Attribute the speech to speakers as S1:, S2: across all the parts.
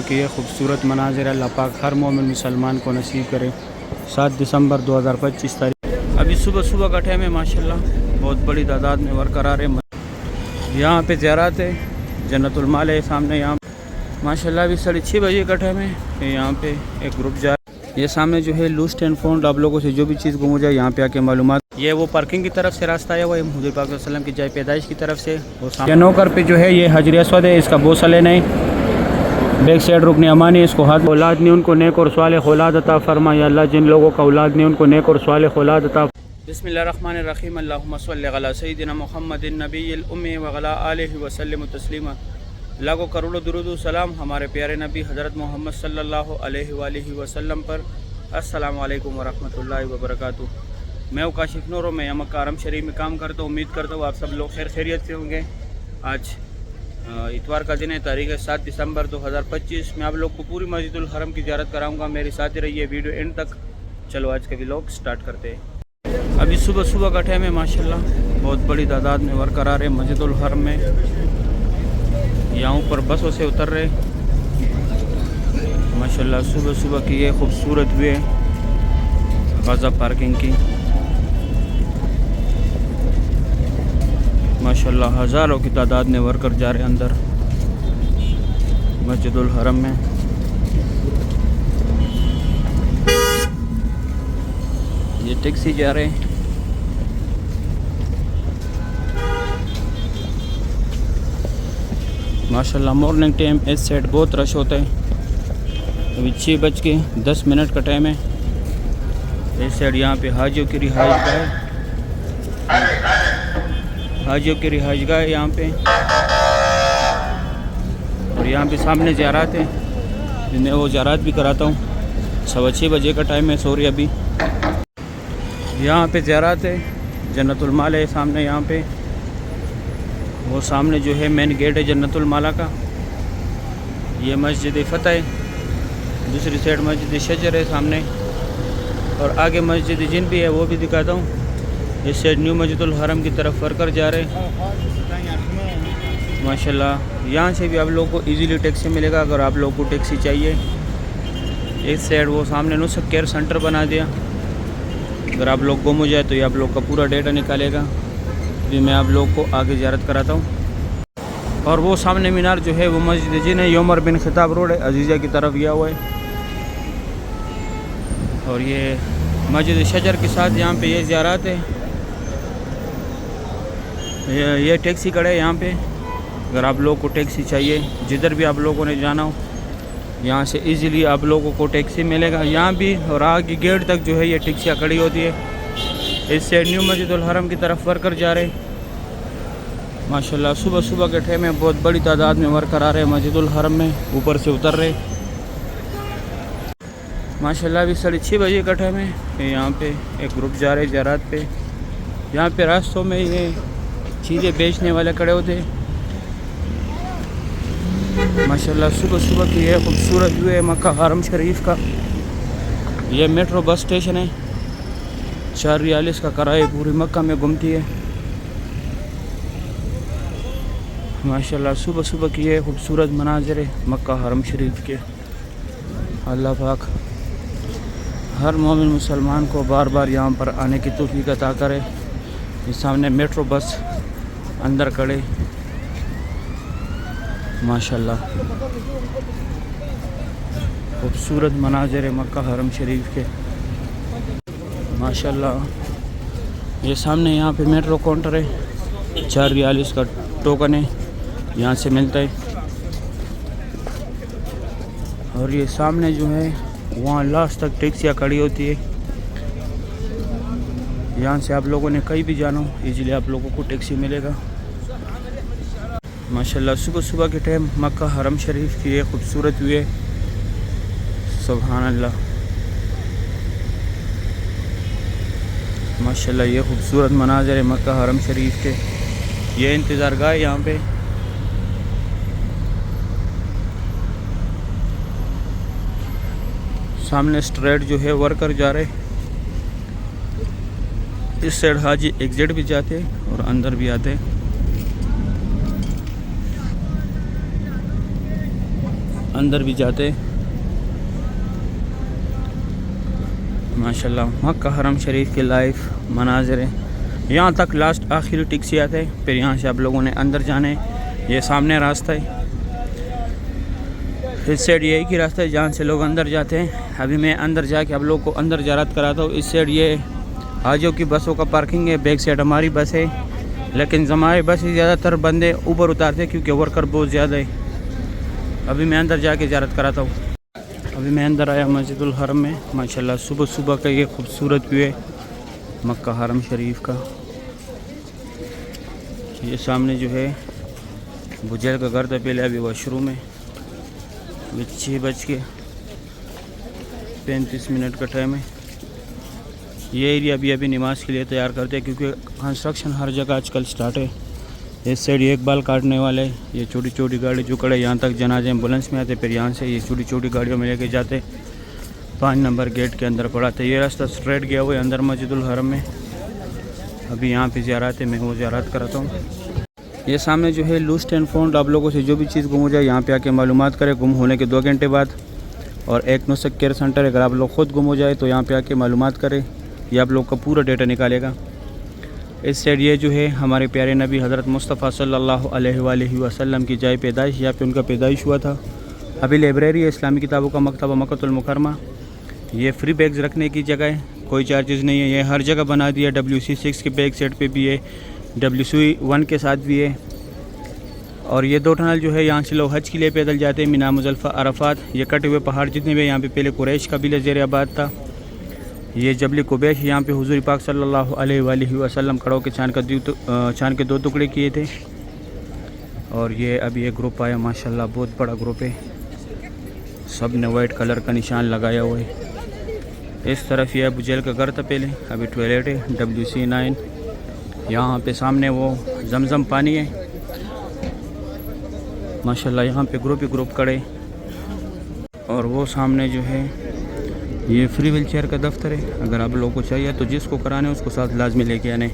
S1: के ये खूबसूरत मनाज़िर अल्लाह पाक हर मोमिन मुसलमान को नसीब करे। 7 दिसंबर 2025 तारीख। अभी सुबह सुबह का टाइम है माशाल्लाह, बहुत बड़ी तादाद में वर्कर आ रहे हैं। यहाँ पे ज़ियारत है, जन्नतुल माल है सामने। यहाँ माशाल्लाह अभी 6:30 बजे का टाइम है। यहाँ पे एक ग्रुप जा ये सामने जो है लूस्ट एंड फाउंड। आप लोगों से जो भी चीज़ गुम हो जाए यहाँ पे आके मालूमात। ये वो पार्किंग की तरफ से रास्ता है, वो हुजूर पाक वसल्लम की जाए पैदाइश की तरफ से। वो नौकर पे जो है ये हजर अस्वद है, इसका बोसले नहीं बैक साइड रुकने अमानी। इसको हाथ औलाद नहीं उनको नेक और स्वाले औलाद अता फरमा। या अल्लाह जिन लोगों का औलाद नहीं उनको नेक और स्वाले औलाद अता। बिस्मिल्लाहिर्रहमानिर्रहीम। अल्लाहुम्मा सल्लि अला सय्यिदिना मुहम्मदिन नबिय्यिल उम्मी व अला आलिहि व सल्लिम तस्लीमा। लाखों करोड़ों दुरूद सलाम हमारे प्यारे नबी हज़रत मोहम्मद सल्लल्लाहु अलैहि वसल्लम पर। अस्सलामु अलैकुम व रहमतुल्लाहि व बरकातुहू। मैं काशिफ नूर, मैं मक्का हरम शरीफ में काम करता हूँ। उम्मीद करता हूँ आप सब लोग खैर खैरियत से होंगे। आज इतवार का दिन है, तारीख़ है 7 दिसंबर 2025। मैं आप लोग को पूरी मस्जिदुल हरम की ज़ियारत कराऊंगा। मेरे साथ ही रहिए वीडियो एंड तक। चलो आज का व्लॉग स्टार्ट करते हैं। अभी सुबह सुबह का टाइम है माशाल्लाह, बहुत बड़ी तादाद में वर्कर आ रहे हैं मस्जिदुल हरम में। यहाँ ऊपर बसों से उतर रहे माशाल्लाह। सुबह सुबह की ये खूबसूरत व्यू है गाज़ा पार्किंग की माशाल्लाह। हज़ारों की तादाद में वर्कर जा रहे हैं अंदर मस्जिदुल हरम में। ये टैक्सी जा रहे हैं। माशाल्लाह मॉर्निंग टाइम इस साइड बहुत रश होता है। अभी 6:10 का टाइम है। इस साइड यहाँ पे हाजियों की रिहाइश गाह है, हाजियों की रिहाइश गाह है यहाँ पे। और यहाँ पे सामने ज़ियारत है, जिन्हें वो ज़ियारत भी कराता हूँ। 6:15 बजे का टाइम है। सॉरी अभी यहाँ पे ज़ियारत है, जन्नतुल माल है सामने। यहाँ पे वो सामने जो है मेन गेट है जन्नतुल माला का। ये मस्जिद फ़तह है, दूसरी साइड मस्जिद शजर है सामने। और आगे मस्जिद जिन भी है वो भी दिखाता हूँ। इस साइड न्यू मस्जिदुल हरम की तरफ वर्कर जा रहे हैं माशाल्लाह। यहाँ से भी आप लोगों को इजीली टैक्सी मिलेगा अगर आप लोगों को टैक्सी चाहिए। इस साइड वो सामने नुस्ख केयर सेंटर बना दिया। अगर आप लोग गुम हो जाए तो ये आप लोग का पूरा डेटा निकालेगा। भी मैं आप लोग को आगे ज़ियारत कराता हूँ। और वो सामने मीनार जो है वो मस्जिद जिन है, उमर बिन खिताब रोड है, अजीज़ा की तरफ गया हुआ है। और ये मस्जिद शजर के साथ यहाँ पे ये ज़ियारत है। ये टैक्सी खड़े है यहाँ पे। अगर आप लोगों को टैक्सी चाहिए, जिधर भी आप लोगों ने जाना हो, यहाँ से इजीली आप लोगों को टैक्सी मिलेगा। यहाँ भी और आगे गेट तक जो है ये टैक्सियाँ खड़ी होती है। इससे न्यू मस्जिदुल हरम की तरफ वर्कर जा रहे माशाल्लाह। सुबह सुबह के टाइम में बहुत बड़ी तादाद में वर्कर आ रहे हैं मस्जिदुल हरम में, ऊपर से उतर रहे माशाल्लाह। अभी 6:30 बजे का टाइम है। यहाँ पे एक ग्रुप जा रहे ज़ियारत पे। यहाँ पे रास्तों में ये चीज़ें बेचने वाले खड़े होते माशाल्लाह। सुबह सुबह की ये खूबसूरत व्यू है मक्का हरम शरीफ का। ये मेट्रो बस स्टेशन है, 4 रियाल इसका किराया पूरी मक्का में घूमती है माशाल्लाह। सुबह सुबह की ये खूबसूरत मनाज़िर है मक्का हरम शरीफ के। अल्लाह पाक हर मोमिन मुसलमान को बार बार यहाँ पर आने की तौफीक अता करे। इस सामने मेट्रो बस अंदर खड़े माशाल्लाह। खूबसूरत मनाज़िर है मक्का हरम शरीफ के माशाल्लाह। ये सामने यहाँ पे मेट्रो काउंटर है, 4 रियाल इसका टोकन है, यहाँ से मिलता है। और ये सामने जो है वहाँ लास्ट तक टैक्सियाँ खड़ी होती है। यहाँ से आप लोगों ने कहीं भी जाना हो इजीली आप लोगों को टैक्सी मिलेगा माशाल्लाह। सुबह सुबह के टाइम मक्का हरम शरीफ की ये खूबसूरत व्यू है, सुभान अल्लाह माशाल्लाह। ये खूबसूरत मनाज़िर है मक्का हरम शरीफ के। ये इंतज़ार गाह है यहाँ पे। सामने स्ट्रेट जो है वर्कर जा रहे। इस साइड हाजी एग्जिट भी जाते और अंदर भी आते। अंदर भी जाते। माशाल्लाह मक्का हरम शरीफ के लाइव मनाज़िर है। यहाँ तक लास्ट आखिरी टैक्सी आते हैं, फिर यहाँ से आप लोगों ने अंदर जाने। ये सामने रास्ता है, इस साइड ये एक ही रास्ता है जहाँ से लोग अंदर जाते हैं। अभी मैं अंदर जाके आप लोगों को अंदर ज़ियारत कराता हूँ। इस साइड ये आजो की बसों का पार्किंग है, बैक साइड हमारी बस है, लेकिन हमारी बस ज़्यादातर बंदे ऊपर उतारते हैं क्योंकि वर्कर बहुत ज़्यादा है। अभी मैं अंदर जाके ज़ियारत कराता हूँ। अभी मैं अंदर आया मस्जिदुल हरम में। माशाल्लाह सुबह सुबह का ये खूबसूरत व्यू है मक्का हरम शरीफ का। ये सामने जो है बुजैल का घर था पहले, अभी वॉशरूम है। 6:35 का टाइम है। ये एरिया अभी नमाज के लिए तैयार करते हैं क्योंकि कंस्ट्रक्शन हर जगह आजकल स्टार्ट है। इस साइड एक बाल काटने वाले, ये छोटी छोटी गाड़ी जो खड़े यहाँ तक जनाजे एम्बुलेंस में आते, फिर यहाँ से ये छोटी छोटी गाड़ियों में लेके जाते। 5 नंबर गेट के अंदर पड़ा था। ये रास्ता स्ट्रेट गया हुआ है अंदर मस्जिदुल हरम में। अभी यहाँ पे ज़ियारत है, मैं वो ज़ियारत कराता हूँ। ये सामने जो है लूस्ट एंड फाउंड, आप लोगों से जो भी चीज़ गुम हो जाए यहाँ पे आके मालूमात करें गुम होने के 2 घंटे बाद। और एक नुस्ख केयर सेंटर, अगर आप लोग ख़ुद गुम हो जाए तो यहाँ पे आके मालूमात करें, ये आप लोग का पूरा डेटा निकालेगा। इस साइड ये जो है हमारे प्यारे नबी हज़रत मुस्तफ़ा सल्लल्लाहु अलैहि वसल्लम की जाए पैदाइश, यहाँ पे उनका पैदाइश हुआ था। अभी लाइब्रेरी है, इस्लामी किताबों का मकतबा मक्कतुल मुकरमा। ये फ्री बैग्स रखने की जगह है, कोई चार्जेस नहीं है। ये हर जगह बना दिया। WC6 के बैक साइड पे भी है, WC1 के साथ भी है। और ये 2 टनल जो है यहाँ से लोग हज के लिए पैदल जाते हैं, मिना मुज़ल्फ़ा अरफात। ये कटे हुए पहाड़ जितने भी यहाँ पे पहले कुरैश कबीला ज़ेर आबाद था। ये जबल कुबैश, यहाँ पे हुज़ूर पाक सल्लल्लाहु अलैहि वसल्लम खड़ों के चाँद के 2 टुकड़े किए थे। और ये अभी एक ग्रुप आया, माशाल्लाह बहुत बड़ा ग्रुप है। सब ने वाइट कलर का निशान लगाया हुआ है। इस तरफ ये बुजैल का घर था पहले, अभी टॉयलेट है। WC9 यहाँ पे सामने वो जमजम पानी है। माशाल्लाह यहाँ पे ग्रुप ही ग्रुप खड़े। और वो सामने जो है ये फ्री व्हील चेयर का दफ्तर है। अगर आप लोगों को चाहिए तो जिसको कराने उसको साथ लाजमी लेके आने।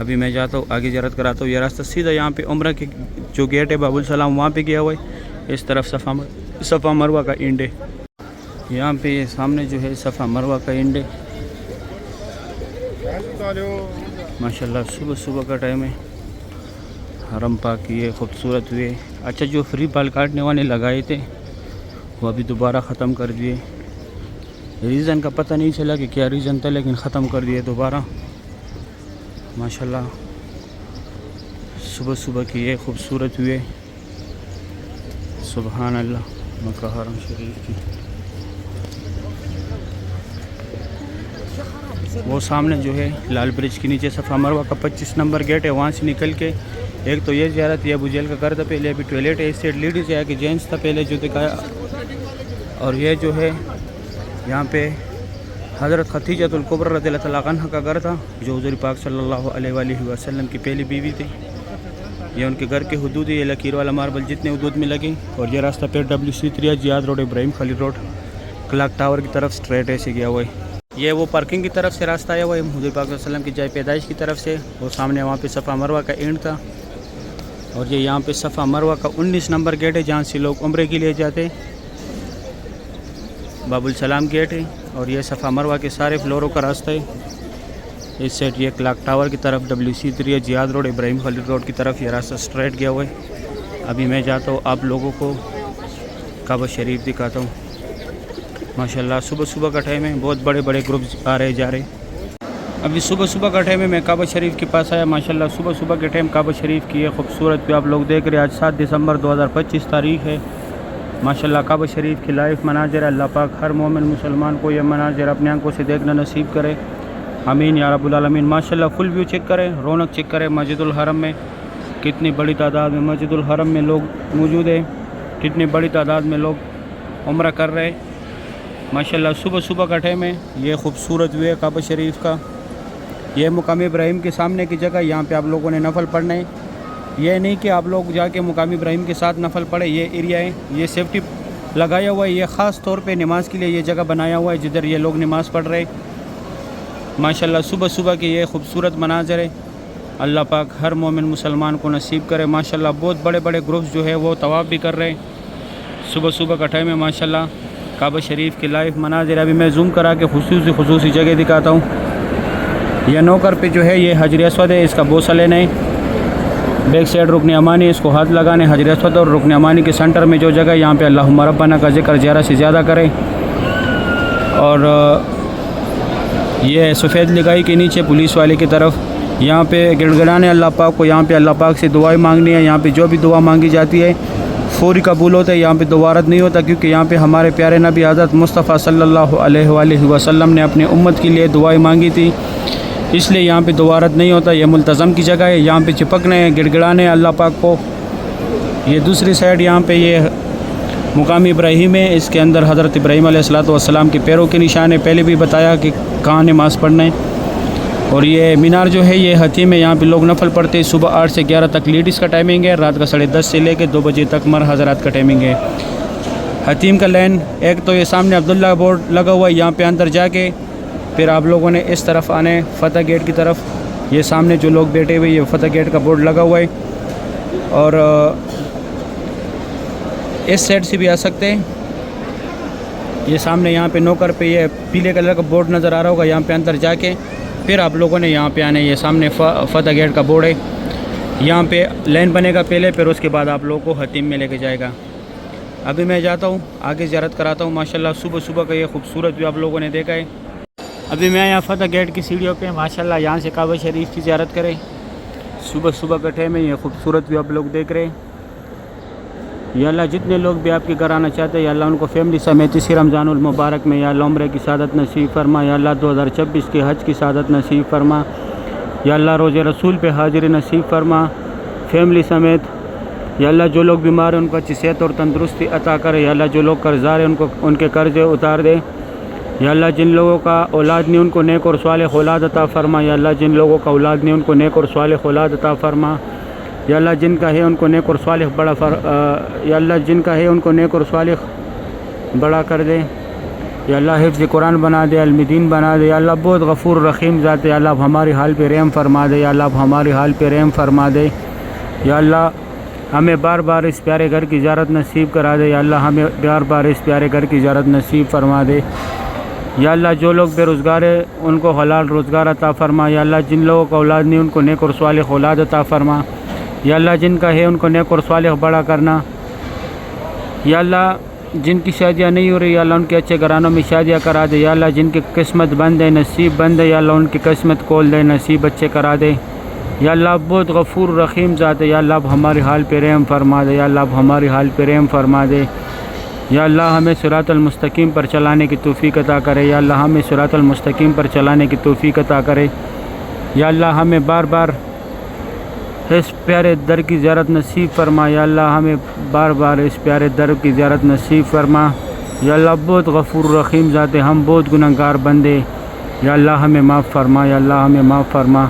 S1: अभी मैं जाता हूँ आगे ज़ियारत कराता हूँ। ये रास्ता सीधा यहाँ पे उम्रा के जो गेट है बाबुल सलाम वहाँ पे गया हुआ है। इस तरफ सफ़ा मरवा का इंड है। यहाँ पे ये सामने जो है सफ़ा मरवा का इंड है। माशाल्लाह सुबह सुबह का टाइम है। हरम पाक की ये खूबसूरत हुए। अच्छा, जो फ्री बाल काटने वाले लगाए थे वो अभी दोबारा ख़त्म कर दिए। रीज़न का पता नहीं चला कि क्या रीज़न था, लेकिन ख़त्म कर दिए दोबारा। माशाल्लाह सुबह सुबह की ये खूबसूरत हुए। सुभान अल्लाह मक्का हरम शरीफ की। वो सामने जो है लाल ब्रिज के नीचे सफ़ा मरवा का 25 नंबर गेट है। वहाँ से निकल के एक तो ये ज़ियारत या बुजैल का घर था पहले, अभी टॉयलेट है। इस साइड लेडीज़ है कि जेंट्स था पहले जो दिखाया। और ये जो है यहाँ पे हज़रत खदीजतुल कुबरा रज़ियल्लाहु तआला अन्हा का घर था, जो हुज़ूर पाक सल्लल्लाहु अलैहि वसल्लम की पहली बीवी थी। ये उनके घर के हुदूद है। ये लकीर वाला मार्बल जितने हुदूद में लगे। और ये रास्ता पे WC3 Ziad road, Ibrahim Khalil road, clock tower की तरफ स्ट्रेट ऐसे गया हुआ है। ये वो पार्किंग की तरफ से रास्ता आया हुआ है हुज़ूर पाक सल्लल्लाहु अलैहि वसल्लम की जाए पैदाइश की तरफ से। वो सामने वहाँ पे सफ़ा मरवा का एंड था। और ये यहाँ पे सफ़ा मरवा का 19 नंबर गेट है जहाँ से लोग उम्रे के लिए जाते। बाबुल सलाम गेट है। और ये सफ़ा मरवा के सारे फ्लोरों का रास्ता है। इस साइड ये क्लॉक टावर की तरफ WC3 Ziad road, Ibrahim Khalil road की तरफ ये रास्ता स्ट्रेट गया हुआ है। अभी मैं जाता हूँ आप लोगों को काबा शरीफ दिखाता हूँ। माशाल्लाह सुबह सुबह का टाइम है, बहुत बड़े बड़े ग्रुप आ रहे जा रहे। अभी सुबह सुबह का टाइम है, मैं काबा शरीफ के पास आया। माशाल्लाह सुबह सुबह के टाइम काबा शरीफ की ये खूबसूरत भी आप लोग देख रहे हैं। आज 7 दिसंबर 2025 तारीख़ है। माशाल्लाह काबा शरीफ की लाइव मनाज़िर। अल्लाह पाक हर मोमिन मुसलमान को ये मनाज़िर अपने आंखों से देखना नसीब करे, आमीन या रब्बुल आलमीन। माशाल्लाह फुल व्यू चेक करें, रौनक चेक करें। मस्जिदुल हरम में कितनी बड़ी तादाद में मस्जिदुल हरम में लोग मौजूद हैं, कितनी बड़ी तादाद में लोग उम्रा कर रहे हैं। माशाल्लाह सुबह सुबह का टाइम है। ये खूबसूरत व्यू है काबा शरीफ का। ये मुकाम इब्राहिम के सामने की जगह, यहाँ पे आप लोगों ने नफल पढ़ना है। ये नहीं कि आप लोग जाके मुकाम इब्राहिम के साथ नफल पढ़े। ये एरिया है, ये सेफ्टी लगाया हुआ है। ये ख़ास तौर पे नमाज के लिए ये जगह बनाया हुआ है जिधर ये लोग नमाज़ पढ़ रहे। माशाल्लाह सुबह सुबह की ये खूबसूरत मनाज़र है। अल्लाह पाक हर मोमिन मुसलमान को नसीब करे। माशाल्लाह बहुत बड़े बड़े ग्रुप्स जो है वो तवाफ़ भी कर रहे हैं। सुबह सुबह का टाइम है माशाल्लाह। काबा शरीफ के लाइव मनाजिर अभी मैं जूम करा के खुसूसी जगह दिखाता हूँ। यह नौकर पे जो है ये हजर अस्वद है, इसका बोसा लेना है। बैक साइड रुकन अमानी, इसको हाथ लगाने हजर अस्वद और रुकन अमानी के सेंटर में जो जगह यहाँ पे अल्लाहुम्मा रब्बना का जिक्र ज़्यादा से ज़्यादा करें। और ये सफ़ेद लिगाई के नीचे पुलिस वाले की तरफ यहाँ पे गिड़गिड़ाने अल्लाह पाक को, यहाँ पे अल्लाह पाक से दुआएं मांगनी है। यहाँ पे जो भी दुआ मांगी जाती है फौरी कबूल होता है, यहाँ पे दोबारा नहीं होता, क्योंकि यहाँ पे हमारे प्यारे नबी हज़रत मुस्तफ़ा सल्लल्लाहु अलैहि वसल्लम ने अपनी उम्मत के लिए दुआएं मांगी थी, इसलिए यहाँ पे दोबारा नहीं होता। ये मुल्तज़म की जगह है, यहाँ पे चिपकने गिड़गिड़ाने अल्लाह पाक को। ये दूसरी साइड यहाँ पे ये मुकाम इब्राहीम है, इसके अंदर हज़रत इब्राहीम अलैहिस्सलाम के पैरों के निशान है। पहले भी बताया कि कहाँ नमाज़ पढ़ना है। और ये मीनार जो है ये हतीम है, यहाँ पे लोग नफल पढ़ते हैं। सुबह 8 से 11 तक लेडीज़ का टाइमिंग है, रात का 10:30 से लेकर 2 बजे तक मर हज़रात का टाइमिंग है। हतीम का लाइन एक तो ये सामने अब्दुल्ला बोर्ड लगा हुआ है, यहाँ पे अंदर जाके फिर आप लोगों ने इस तरफ आने फ़तेह गेट की तरफ। ये सामने जो लोग बैठे हुए ये फ़तेह गेट का बोर्ड लगा हुआ है। और इस साइड से भी आ सकते हैं। ये सामने यहाँ पे नौकर पे ये पीले कलर का बोर्ड नज़र आ रहा होगा, यहाँ पे अंदर जाके फिर आप लोगों ने यहाँ पे आने। ये सामने फ़तेह गेट का बोर्ड है, यहाँ पे लाइन बनेगा पहले, फिर उसके बाद आप लोगों को हतीम में लेके जाएगा। अभी मैं जाता हूँ आगे ज़ियारत कराता हूँ। माशाल्लाह सुबह सुबह का ये खूबसूरत भी आप लोगों ने देखा है। अभी मैं यहाँ फ़तेह गेट की सीढ़ियों पे माशाल्लाह यहाँ से काबा शरीफ की ज़ियारत करें। सुबह सुबह का टाइम है, ये खूबसूरत भी आप लोग देख रहे हैं। या अल्लाह जितने लोग भी आपके घर आना चाहते हैं या अल्लाह उनको फैमिली समेत इसी रमज़ानुल मुबारक में या अल्लाह उम्रे की सादत नसीब फरमा। या अल्लाह 2026 के हज की सादत नसीब फरमा। या अल्लाह रोज़े रसूल पे हाजिर नसीब फरमा फैमिली समेत। या अल्लाह जो लोग बीमार हैं उनको अच्छी सेहत और तंदुरुस्ती अता करे। या अल्लाह जो लोग कर्ज़दार हैं उनको उनके कर्ज़े उतार दे। या अल्लाह जिन लोगों का औलाद नहीं उनको नेक और सालेह औलाद अता फरमा। या अल्लाह जिन लोगों का औलाद नहीं उनको नेक और सालेह औलाद अता फरमा। या अल्लाह जिनका है उनको नेक और सालेह या अल्लाह जिनका है उनको नेक और सालेह बड़ा कर दे। या अल्लाह हिफ्ज़ कुरान बना दे, अलमिदीन बना दे। या अल्लाह बहुत गफ़ूर रहीम ज़ात है, अल्लाह हमारी हाल पे रहम फरमा दे। या अल्लाह हमारी हाल पे रहम फरमा दे। या अल्लाह हमें बार बार इस प्यारे घर की ज़ियारत नसीब करा दे। या अल्लाह हमें बार बार इस प्यारे घर की ज़ियारत नसीब फरमा दे। या अल्लाह जो लोग बेरोज़गार है उनको हलाल रोज़गार अता फरमा। या अल्लाह जिन लोगों का औलाद नहीं उनको नेक और सालेह औलाद अता फरमा। या अल्लाह जिनका है उनको नेक और सालेह बड़ा करना। या अल्लाह जिनकी शादियाँ नहीं हो रही या अल्लाह उनके अच्छे घरानों में शादियाँ करा दे। या अल्लाह जिनकी किस्मत बंद है नसीब बंद है या अल्लाह उनकी किस्मत खोल दे, नसीब अच्छे करा दे। या अल्लाह बहुत गफ़ूर रहीम ज़ात है, या अल्लाह हमारी हाल पे रहम फरमा दे। या अल्लाह हमारी हाल पे रहम फरमा दे। या अल्लाह हमें सिरातल मुस्तकीम पर चलाने की तौफ़ीक़ अता करे। या अल्लाह हमें सिरातल मुस्तकीम पर चलाने की तौफ़ीक़ अता करे। या अल्लाह हमें बार बार इस प्यारे दर की ज़ियारत नसीब फरमा। या अल्लाह हमें बार बार इस प्यारे दर की ज़ियारत नसीब फरमा। या अल्लाह बहुत गफ़ूर रहीम ज़ात है, हम बहुत गुनहगार बंदे। या अल्लाह हमें माफ़ फरमा। या अल्लाह हमें माफ़ फरमा।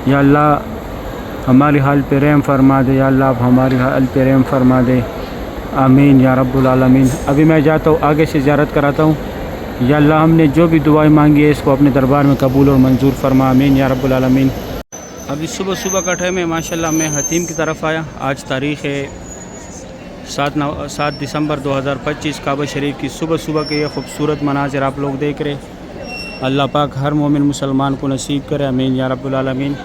S1: या अल्लाह हमारी हाल पे रहम फरमा दे। या अल्लाह हमारी हाल पे रहम फरमा दे। आमीन या रब्बुल आलमीन। अभी मैं जाता हूँ आगे से ज़ियारत कराता हूँ। या अल्लाह हमने जो भी दुआएं मांगी है इसको अपने दरबार में कबूल और मंजूर फरमा। आमीन या रब्बुल आलमीन। अभी सुबह सुबह का टाइम है माशाल्लाह। मैं हतीम की तरफ आया। आज तारीख़ है 7 दिसंबर 2025। काबा शरीफ की सुबह सुबह के ये खूबसूरत मनाज़िर आप लोग देख रहे। अल्लाह पाक हर मोमिन मुसलमान को नसीब करे। आमीन या रब्बुल आलमीन।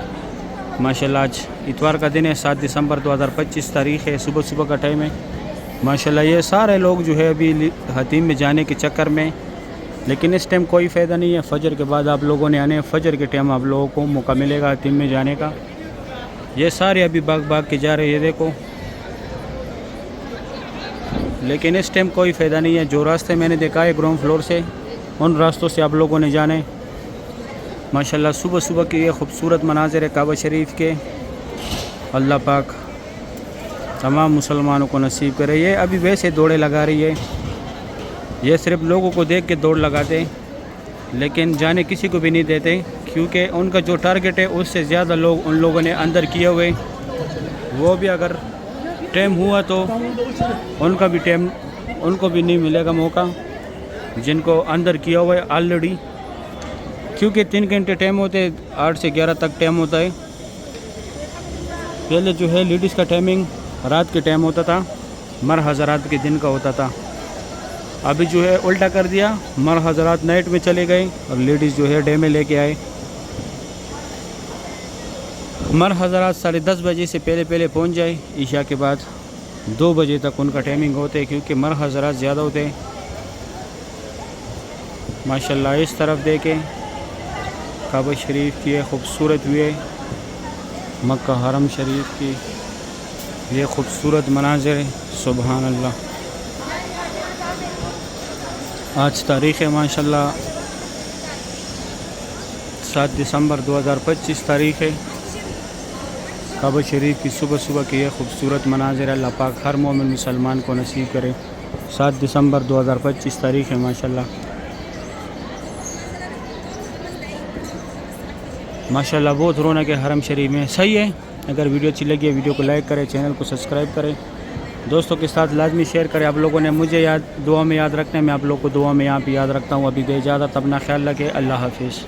S1: माशाल्लाह आज इतवार का दिन है, 7 दिसंबर 2025 तारीख़ है। सुबह सुबह का टाइम है माशाल्लाह। ये सारे लोग जो है अभी हतीम में जाने के चक्कर में, लेकिन इस टाइम कोई फ़ायदा नहीं है। फ़जर के बाद आप लोगों ने आने, फ़जर के टाइम आप लोगों को मौका मिलेगा हतीम में जाने का। ये सारे अभी भाग के जा रहे हैं देखो, लेकिन इस टाइम कोई फ़ायदा नहीं है। जो रास्ते मैंने देखा है ग्राउंड फ्लोर से, उन रास्तों से आप लोगों ने जाने। माशाल्लाह सुबह सुबह के ये खूबसूरत मनाज़िर है काबा शरीफ के। अल्लाह पाक तमाम मुसलमानों को नसीब करे। ये अभी वैसे दौड़े लगा रही है, ये सिर्फ लोगों को देख के दौड़ लगाते, लेकिन जाने किसी को भी नहीं देते, क्योंकि उनका जो टारगेट है उससे ज़्यादा लोग उन लोगों ने अंदर किए हुए। वो भी अगर टाइम हुआ तो उनका भी टाइम, उनको भी नहीं मिलेगा मौका जिनको अंदर किया हुआ है ऑलरेडी, क्योंकि 3 घंटे टाइम होते, 8 से 11 तक टाइम होता है। पहले जो है लेडीज़ का टाइमिंग रात के टाइम होता था, मर हज़रात के दिन का होता था। अभी जो है उल्टा कर दिया, मर हज़रात नाइट में चले गए और लेडीज़ जो है डे में लेके आए। मर हज़रात 10:30 बजे से पहले पहले पहुंच जाए, ईशा के बाद 2 बजे तक उनका टाइमिंग होते है, क्योंकि मर हज़रात ज़्यादा होते हैं। माशाल्लाह इस तरफ देखें, काबा शरीफ की खूबसूरत व्यू है, मक्का हरम शरीफ की ये खूबसूरत मनाज़िर है। सुबहान अल्लाह। आज तारीख़ है माशाल्लाह 7 दिसंबर 2025 तारीख़ है। काबा शरीफ की सुबह सुबह की ये खूबसूरत मनाज़िर अल्लाह पाक हर मोमिन मुसलमान को नसीब करे। 7 दिसंबर 2025 तारीख़ है माशाल्लाह। माशाल्लाह बहुत रौनक है हरम शरीफ में। सही है, अगर वीडियो अच्छी लगी है वीडियो को लाइक करें, चैनल को सब्सक्राइब करें, दोस्तों के साथ लाजमी शेयर करें। आप लोगों ने मुझे दुआ में याद रखना है, मैं आप लोग को दुआ में यहाँ पे याद रखता हूँ। अभी दे इजाज़त, अपना ख्याल रखें, अल्लाह हाफिज़।